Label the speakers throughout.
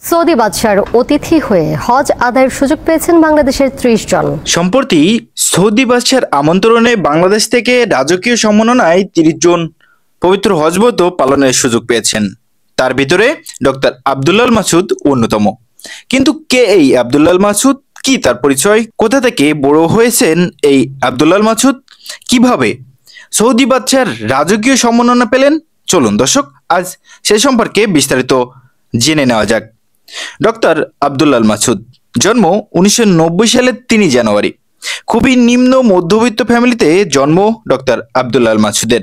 Speaker 1: Saudi বাদশার অতিথি হয়ে হজ আদায়ের সুযোগ পেয়েছেন বাংলাদেশের ৩০ জন।
Speaker 2: সম্প্রতি সৌদি বাদশার আমন্ত্রণে বাংলাদেশ থেকে রাজকীয় সম্মাননায় ৩০ জন পবিত্র হজ ব্রত পালনের সুযোগ পেয়েছেন। তার ভিতরে ডক্টর আব্দুল্লাহ মাসুদ অন্যতম। কিন্তু কে এই আব্দুল্লাহ মাসুদ, কি তার পরিচয়, কোথা থেকে বড় হয়েছেন এই আব্দুল্লাহ মাসুদ, কিভাবে সৌদি বাদশার রাজকীয় সম্মাননা পেলেন, চলুন দর্শক আজ সে সম্পর্কে বিস্তারিত জেনে নেওয়া যাক। ডক্টর আব্দুল্লাহ মাসুদ জন্ম 1990 সালের 3 জানুয়ারি। খুবই নিম্ন মধ্যবিত্ত ফ্যামিলিতে জন্ম ডক্টর আব্দুল্লাহ মাসুদের।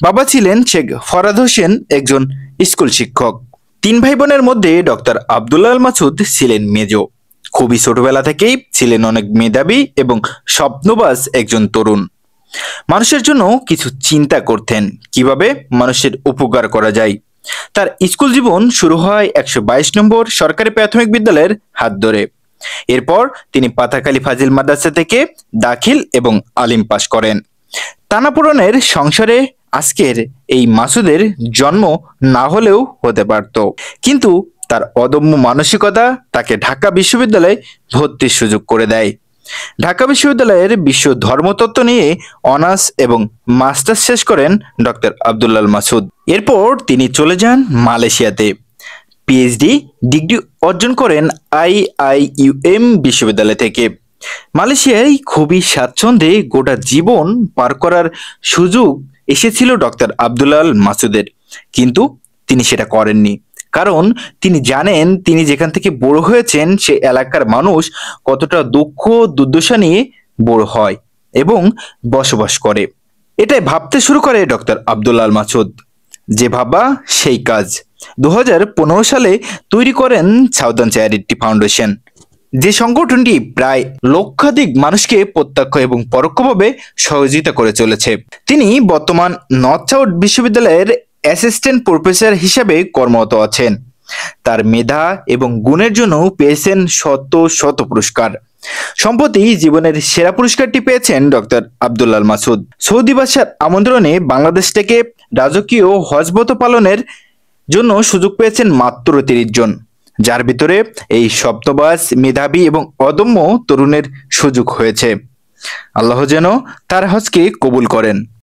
Speaker 2: বাবা ছিলেন শেখ ফরাদ হোসেন, একজন স্কুল শিক্ষক। 3 ভাই বোনের মধ্যে ডক্টর আব্দুল্লাহ মাসুদ ছিলেন মেজ। খুবই ছোটবেলা থেকেই ছিলেন অনেক মেধাবী এবং স্বপ্নবাজ একজন তরুণ। মানুষের জন্য কিছু চিন্তা করতেন, কিভাবে মানুষের উপকার করা যায়। তার স্কুল জীবন শুরু হয় 122 নম্বর সরকারি প্রাথমিক বিদ্যালয়ের হাত ধরে। এরপর তিনি পাথাখালী ফাজিল মাদ্রাসা থেকে দাখিল এবং আলিম পাশ করেন। টানাপোড়েনের সংসারে আজকের এই মাসুদের জন্ম না হলেও হতে পারত, কিন্তু তার অদম্য মানসিকতা তাকে ঢাকা বিশ্ববিদ্যালয়ে ভর্তির সুযোগ করে দেয়। ঢাকা বিশ্ববিদ্যালয়ের বিশ্ব ধর্মতত্ত্ব নিয়ে অনার্স এবং মাস্টার্স শেষ করেন ডক্টর আব্দুল্লাহ মাসুদ। এরপর তিনি চলে যান মালয়েশিয়াতে পিএইচডি ডিগ্রি অর্জন করেন IIUM বিশ্ববিদ্যালয় থেকে। মালয়েশিয়ায় খুবই স্বাচ্ছন্দ্যে গোটা জীবন পার করার সুযোগ এসেছিল ডক্টর আব্দুল্লাহ মাসুদের, কিন্তু তিনি সেটা করেননি। কারণ তিনি জানেন তিনি যেখান থেকে বড় হয়েছেন সে এলাকার মানুষ কতটা দুঃখ দুর্দশা নিয়ে বড় হয় এবং বসবাস করে। এটাই ভাবতে শুরু করে ডক্টর আব্দুল্লাহ মাসুদ। যে ভাবা সেই কাজ। 2015 সালে তৈরি করেন সাউদার্ন চ্যারিটি ফাউন্ডেশন, যে সংগঠনটি প্রায় লক্ষাধিক মানুষকে প্রত্যক্ষ এবং পরোক্ষভাবে সহযোগিতা করে চলেছে। তিনি বর্তমান নর্থ সাউথ বিশ্ববিদ্যালয়ের অ্যাসিস্ট্যান্ট প্রফেসর হিসেবে কর্মরত আছেন। তার মেধা এবং গুণের জন্য পেয়েছেন শত শত পুরস্কার। সম্প্রতি জীবনের সেরা পুরস্কারটি পেয়েছেন ডক্টর আব্দুল্লাহ মাসুদ। সৌদি বাদশার আমন্ত্রণে বাংলাদেশ থেকে রাজকীয় হজ ব্রত পালনের জন্য সুযোগ পেয়েছেন মাত্র 30 জন, যার ভিতরে এই স্বপ্নবাজ, মেধাবী এবং অদম্য তরুণের সুযোগ হয়েছে। আল্লাহ যেন তার হজকে কবুল করেন।